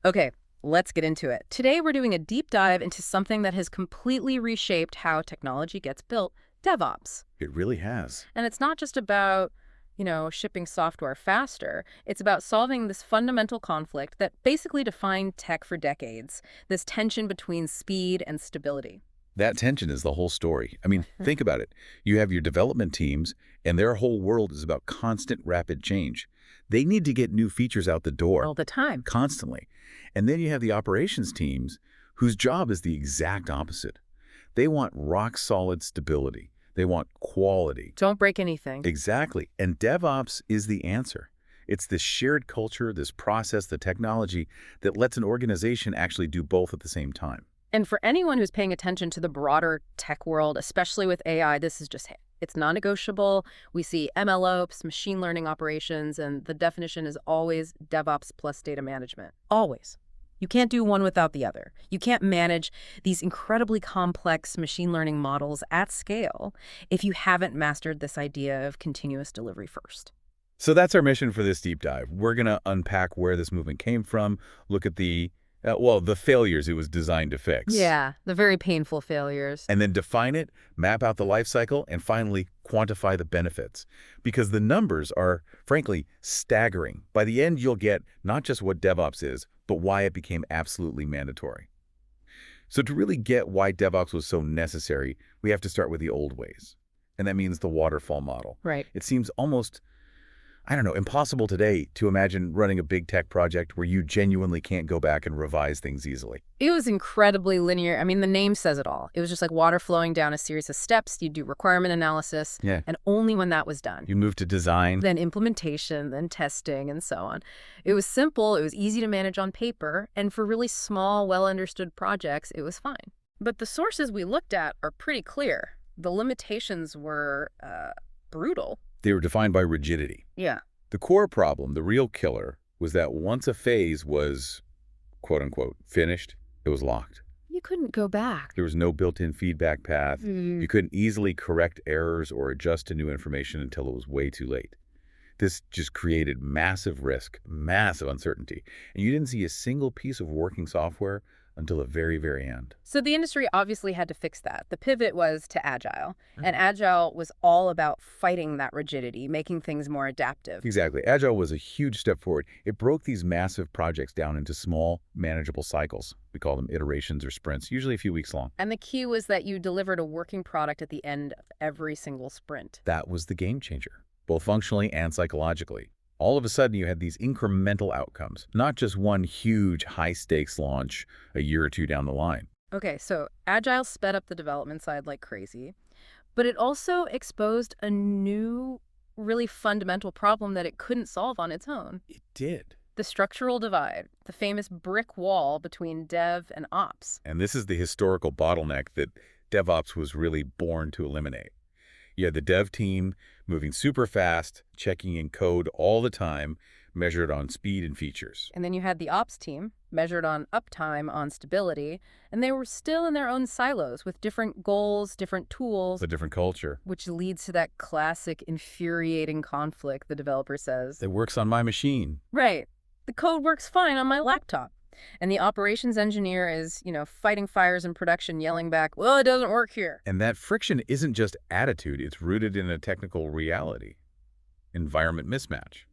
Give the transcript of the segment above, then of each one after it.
Okay, let's get into it. Today, we're doing a deep dive into something that has completely reshaped how technology gets built, DevOps. It really has. And it's not just about, shipping software faster. It's about solving this fundamental conflict that basically defined tech for decades, this tension between speed and stability. That tension is the whole story. I mean, think about it. You have your development teams, and their whole world is about constant, rapid change. They need to get new features out the door All the time. constantly. And then you have the operations teams, whose job is the exact opposite. They want rock-solid stability. They want quality. Don't break anything. Exactly. And DevOps is the answer. It's this shared culture, this process, the technology that lets an organization actually do both at the same time. And for anyone who's paying attention to the broader tech world, especially with AI, this is just, it's non-negotiable. We see MLOps, machine learning operations, and the definition is always DevOps plus data management. Always. You can't do one without the other. You can't manage these incredibly complex machine learning models at scale if you haven't mastered this idea of continuous delivery first. So that's our mission for this deep dive. We're going to unpack where this movement came from, look at the failures it was designed to fix. Yeah, the very painful failures. And then define it, map out the life cycle, and finally quantify the benefits. Because the numbers are, frankly, staggering. By the end, you'll get not just what DevOps is, but why it became absolutely mandatory. So to really get why DevOps was so necessary, we have to start with the old ways. And that means the waterfall model. Right. It seems almost, impossible today to imagine running a big tech project where you genuinely can't go back and revise things easily. It was incredibly linear. I mean, the name says it all. It was just like water flowing down a series of steps. You do requirement analysis, Yeah. and only when that was done. You move to design. Then implementation, then testing, and so on. It was simple, it was easy to manage on paper, and for really small, well-understood projects, it was fine. But the sources we looked at are pretty clear. The limitations were brutal. They were defined by rigidity. Yeah. The core problem, the real killer, was that once a phase was, quote-unquote, finished, it was locked. You couldn't go back. There was no built-in feedback path. You couldn't easily correct errors or adjust to new information until it was way too late. This just created massive risk, massive uncertainty, and you didn't see a single piece of working software until the very, very end. So the industry obviously had to fix that. The pivot was to Agile, and Agile was all about fighting that rigidity, making things more adaptive. Exactly. Agile was a huge step forward. It broke these massive projects down into small, manageable cycles. We call them iterations or sprints, usually a few weeks long. And the key was that you delivered a working product at the end of every single sprint. That was the game changer, both functionally and psychologically. All of a sudden, you had these incremental outcomes, not just one huge high-stakes launch a year or two down the line. Okay, so Agile sped up the development side like crazy, but it also exposed a new, really fundamental problem that it couldn't solve on its own. It did. The structural divide, the famous brick wall between dev and ops. And this is the historical bottleneck that DevOps was really born to eliminate. You had the dev team moving super fast, checking in code all the time, measured on speed and features. And then you had the ops team, measured on uptime, on stability, and they were still in their own silos with different goals, different tools. A different culture. Which leads to that classic infuriating conflict, the developer says. That works on my machine. Right. The code works fine on my laptop. And the operations engineer is, fighting fires in production, yelling back, well, it doesn't work here. And that friction isn't just attitude, it's rooted in a technical reality. Environment mismatch.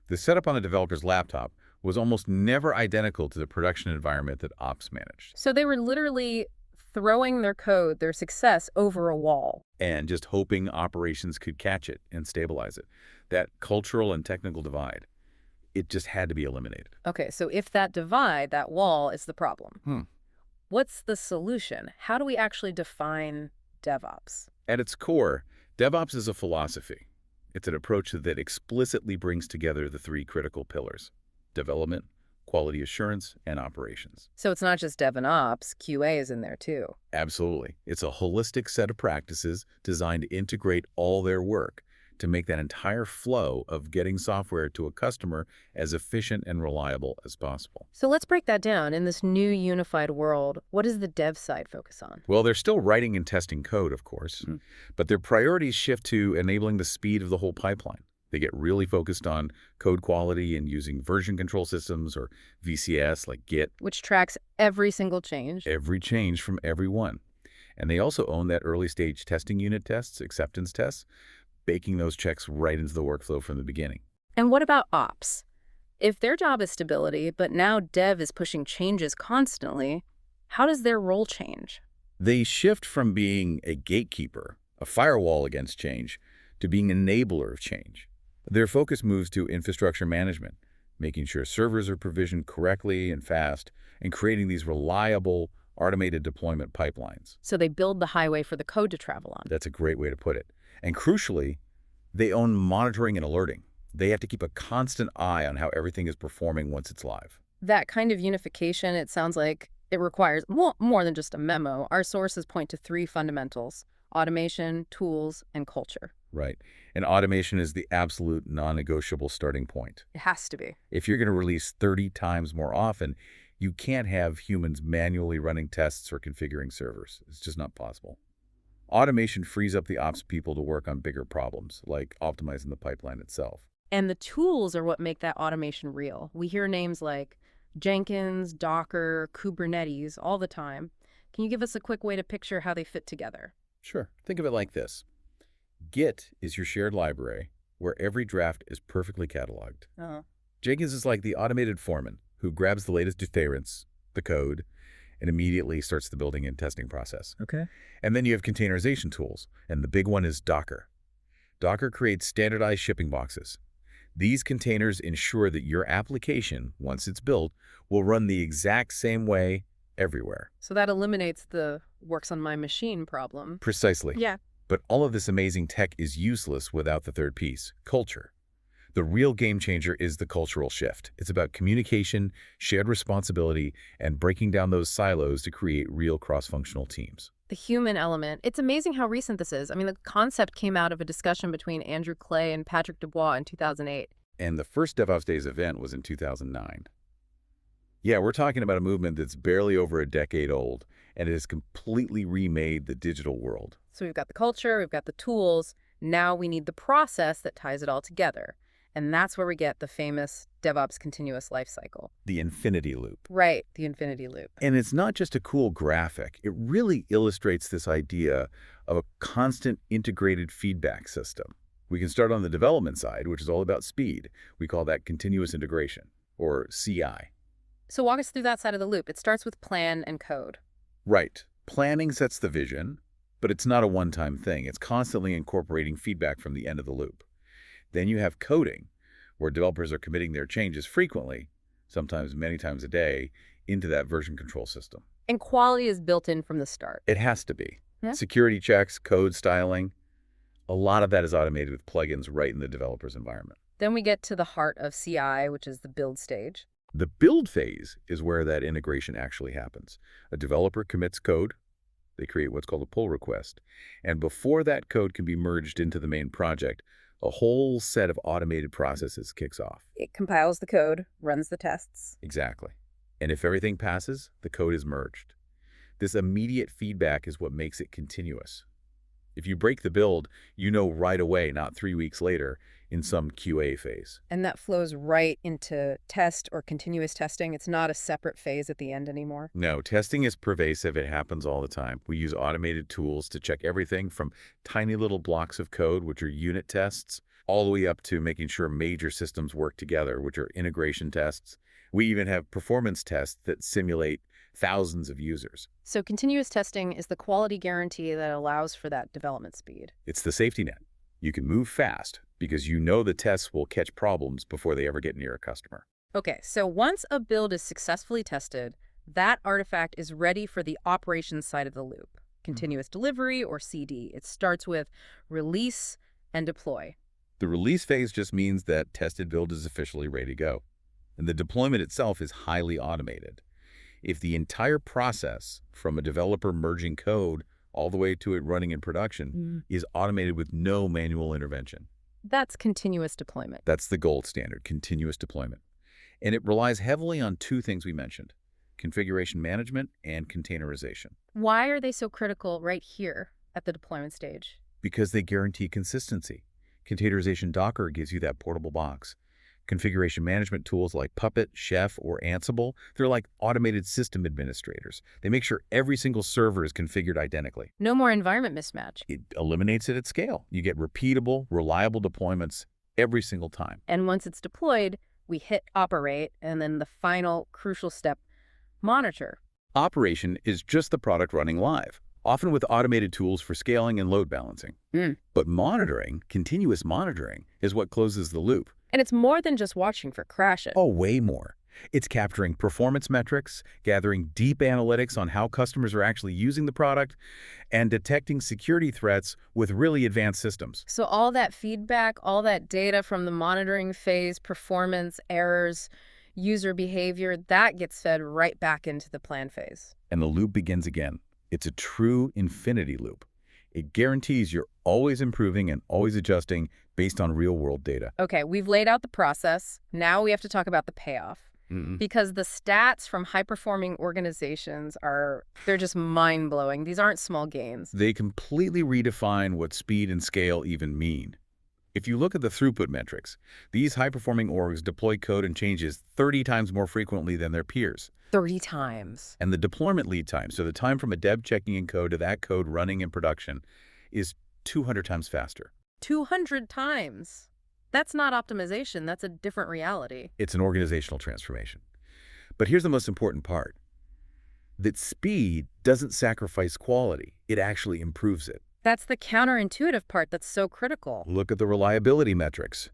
The setup on the developer's laptop was almost never identical to the production environment that ops managed. So they were literally throwing their code, their success, over a wall. And just hoping operations could catch it and stabilize it. That cultural and technical divide. It just had to be eliminated. Okay, so if that divide, that wall, is the problem, what's the solution? How do we actually define DevOps? At its core, DevOps is a philosophy. It's an approach that explicitly brings together the three critical pillars: development, quality assurance, and operations. So it's not just dev and ops, QA is in there too. Absolutely. It's a holistic set of practices designed to integrate all their work to make that entire flow of getting software to a customer as efficient and reliable as possible. So let's break that down. In this new unified world, what does the dev side focus on? Well, they're still writing and testing code, of course, but their priorities shift to enabling the speed of the whole pipeline. They get really focused on code quality and using version control systems or VCS like Git, Which tracks every single change. every change from everyone. And they also own that early stage testing unit tests, acceptance tests, baking those checks right into the workflow from the beginning. And what about ops? If their job is stability, but now dev is pushing changes constantly, how does their role change? They shift from being a gatekeeper, a firewall against change, to being an enabler of change. Their focus moves to infrastructure management, making sure servers are provisioned correctly and fast, and creating these reliable, automated deployment pipelines. So they build the highway for the code to travel on. That's a great way to put it. And crucially, they own monitoring and alerting. They have to keep a constant eye on how everything is performing once it's live. That kind of unification, it sounds like it requires more than just a memo. Our sources point to three fundamentals: automation, tools, and culture. Right. And automation is the absolute non-negotiable starting point. It has to be. If you're going to release 30 times more often, you can't have humans manually running tests or configuring servers. It's just not possible. Automation frees up the ops people to work on bigger problems, like optimizing the pipeline itself. And the tools are what make that automation real. We hear names like Jenkins, Docker, Kubernetes all the time. Can you give us a quick way to picture how they fit together? Sure. Think of it like this. Git is your shared library where every draft is perfectly cataloged. Uh-huh. Jenkins is like the automated foreman who grabs the latest deterrents, the code, and immediately starts the building and testing process. Okay. And then you have containerization tools, and the big one is Docker. Docker creates standardized shipping boxes. These containers ensure that your application, once it's built, will run the exact same way everywhere. So that eliminates the works on my machine problem. Precisely. Yeah. But all of this amazing tech is useless without the third piece, culture. The real game changer is the cultural shift. It's about communication, shared responsibility, and breaking down those silos to create real cross-functional teams. The human element. It's amazing how recent this is. I mean, the concept came out of a discussion between Andrew Clay and Patrick Dubois in 2008. And the first DevOps Days event was in 2009. Yeah, we're talking about a movement that's barely over a decade old, and it has completely remade the digital world. So we've got the culture, we've got the tools. Now we need the process that ties it all together. And that's where we get the famous DevOps continuous lifecycle. The infinity loop. Right, the infinity loop. And it's not just a cool graphic. It really illustrates this idea of a constant integrated feedback system. We can start on the development side, which is all about speed. We call that continuous integration, or CI. So walk us through that side of the loop. It starts with plan and code. Right. Planning sets the vision, but it's not a one-time thing. It's constantly incorporating feedback from the end of the loop. Then you have coding, where developers are committing their changes frequently, sometimes many times a day, into that version control system. And quality is built in from the start. It has to be. Yeah. Security checks, code styling, a lot of that is automated with plugins right in the developer's environment. Then we get to the heart of CI, which is the build stage. The build phase is where that integration actually happens. A developer commits code. They create what's called a pull request. And before that code can be merged into the main project, a whole set of automated processes kicks off. It compiles the code, runs the tests. Exactly. And if everything passes, the code is merged. This immediate feedback is what makes it continuous. If you break the build, you know right away, not 3 weeks later, in some QA phase. And that flows right into test or continuous testing. It's not a separate phase at the end anymore. No, testing is pervasive. It happens all the time. We use automated tools to check everything from tiny little blocks of code, which are unit tests, all the way up to making sure major systems work together, which are integration tests. We even have performance tests that simulate thousands of users. So continuous testing is the quality guarantee that allows for that development speed. It's the safety net. You can move fast because you know the tests will catch problems before they ever get near a customer. Okay, so once a build is successfully tested, that artifact is ready for the operations side of the loop. Continuous delivery, or CD. It starts with release and deploy. The release phase just means that tested build is officially ready to go. And the deployment itself is highly automated. If the entire process, from a developer merging code all the way to it running in production, is automated with no manual intervention. That's continuous deployment. That's the gold standard, continuous deployment. And it relies heavily on two things we mentioned: configuration management and containerization. Why are they so critical right here at the deployment stage? Because they guarantee consistency. Containerization Docker gives you that portable box. Configuration management tools like Puppet, Chef, or Ansible, they're like automated system administrators. They make sure every single server is configured identically. No more environment mismatch. It eliminates it at scale. You get repeatable, reliable deployments every single time. And once it's deployed, we hit operate, and then the final crucial step, monitor. Operation is just the product running live, often with automated tools for scaling and load balancing. But monitoring, continuous monitoring, is what closes the loop. And it's more than just watching for crashes. Oh, way more. It's capturing performance metrics, gathering deep analytics on how customers are actually using the product, and detecting security threats with really advanced systems. So all that feedback, all that data from the monitoring phase, performance, errors, user behavior, that gets fed right back into the plan phase. And the loop begins again. It's a true infinity loop. It guarantees you're always improving and always adjusting based on real-world data. Okay, we've laid out the process. Now we have to talk about the payoff. Because the stats from high-performing organizations they're just mind-blowing. These aren't small gains. They completely redefine what speed and scale even mean. If you look at the throughput metrics, these high-performing orgs deploy code and changes 30 times more frequently than their peers. 30 times. And the deployment lead time, so the time from a dev checking in code to that code running in production, is 200 times faster. 200 times. That's not optimization. That's a different reality. It's an organizational transformation. But here's the most important part. That speed doesn't sacrifice quality. It actually improves it. That's the counterintuitive part that's so critical. Look at the reliability metrics.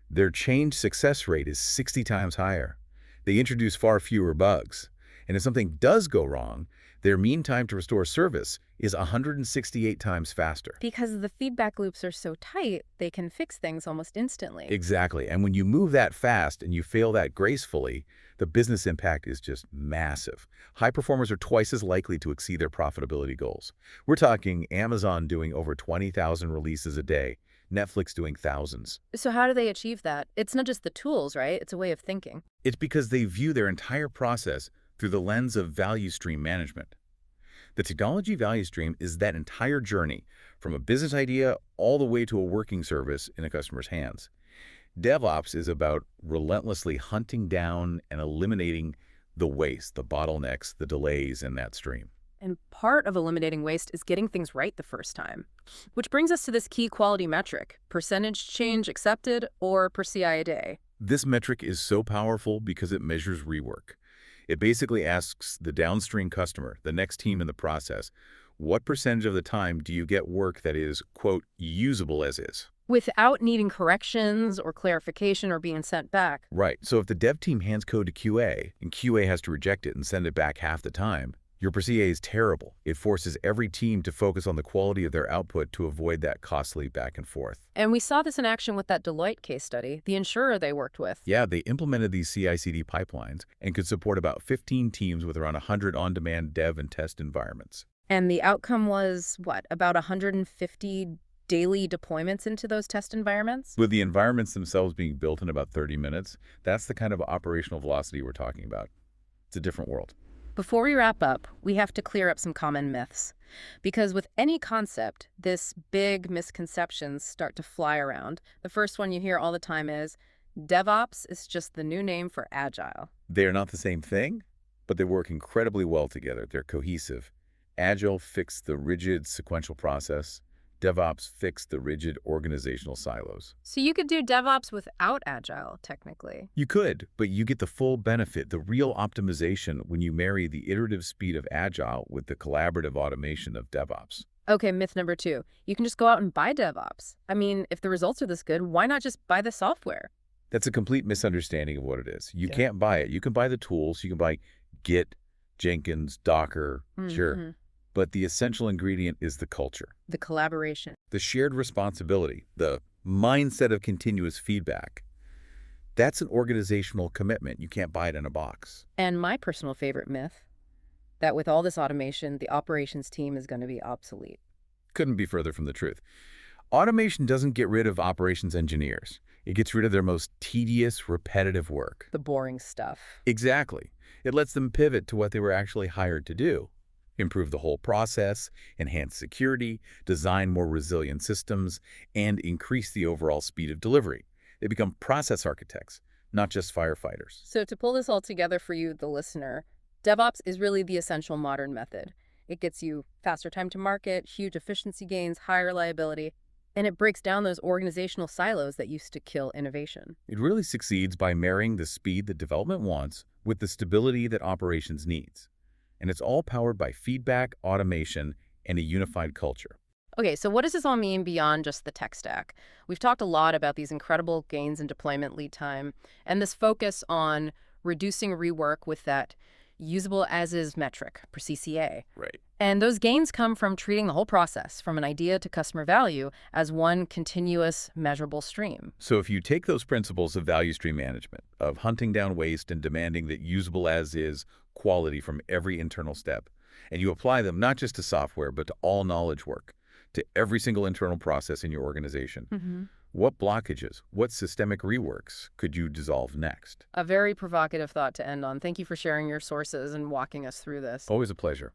Their change success rate is 60 times higher. They introduce far fewer bugs. And if something does go wrong, their mean time to restore service is 168 times faster. Because the feedback loops are so tight, they can fix things almost instantly. Exactly. And when you move that fast and you fail that gracefully, the business impact is just massive. High performers are twice as likely to exceed their profitability goals. We're talking Amazon doing over 20,000 releases a day, Netflix doing thousands. So how do they achieve that? It's not just the tools, right? It's a way of thinking. It's because they view their entire process through the lens of value stream management. The technology value stream is that entire journey from a business idea all the way to a working service in a customer's hands. DevOps is about relentlessly hunting down and eliminating the waste, the bottlenecks, the delays in that stream. And part of eliminating waste is getting things right the first time. Which brings us to this key quality metric, percentage change accepted or per CI a day. This metric is so powerful because it measures rework. It basically asks the downstream customer, the next team in the process, what percentage of the time do you get work that is, quote, usable as is? Without needing corrections or clarification or being sent back. Right. So if the dev team hands code to QA and QA has to reject it and send it back half the time, your per CA is terrible. It forces every team to focus on the quality of their output to avoid that costly back and forth. And we saw this in action with that Deloitte case study, the insurer they worked with. Yeah, they implemented these CI/CD pipelines and could support about 15 teams with around 100 on-demand dev and test environments. And the outcome was, what, about 150 daily deployments into those test environments? With the environments themselves being built in about 30 minutes, that's the kind of operational velocity we're talking about. It's a different world. Before we wrap up, we have to clear up some common myths. Because with any concept, this big misconceptions start to fly around. The first one you hear all the time is, DevOps is just the new name for Agile. They are not the same thing, but they work incredibly well together. They're cohesive. Agile fixed the rigid sequential process. DevOps fixed the rigid organizational silos. So you could do DevOps without Agile, technically. You could, but you get the full benefit, the real optimization when you marry the iterative speed of Agile with the collaborative automation of DevOps. Okay, myth number 2. You can just go out and buy DevOps. I mean, if the results are this good, why not just buy the software? That's a complete misunderstanding of what it is. You can't buy it. You can buy the tools. You can buy Git, Jenkins, Docker, sure. But the essential ingredient is the culture. The collaboration. The shared responsibility, the mindset of continuous feedback. That's an organizational commitment. You can't buy it in a box. And my personal favorite myth, that with all this automation, the operations team is going to be obsolete. Couldn't be further from the truth. Automation doesn't get rid of operations engineers. It gets rid of their most tedious, repetitive work. The boring stuff. Exactly. It lets them pivot to what they were actually hired to do. improve the whole process, enhance security, design more resilient systems, and increase the overall speed of delivery. They become process architects, not just firefighters. So to pull this all together for you, the listener, DevOps is really the essential modern method. It gets you faster time to market, huge efficiency gains, higher reliability, and it breaks down those organizational silos that used to kill innovation. It really succeeds by marrying the speed that development wants with the stability that operations needs. And it's all powered by feedback, automation, and a unified culture. Okay, so what does this all mean beyond just the tech stack? We've talked a lot about these incredible gains in deployment lead time and this focus on reducing rework with that usable as is metric, per CCA. Right. And those gains come from treating the whole process, from an idea to customer value, as one continuous measurable stream. So if you take those principles of value stream management, of hunting down waste and demanding that usable as is quality from every internal step, and you apply them not just to software, but to all knowledge work, to every single internal process in your organization, what blockages, what systemic reworks could you dissolve next? A very provocative thought to end on. Thank you for sharing your sources and walking us through this. Always a pleasure.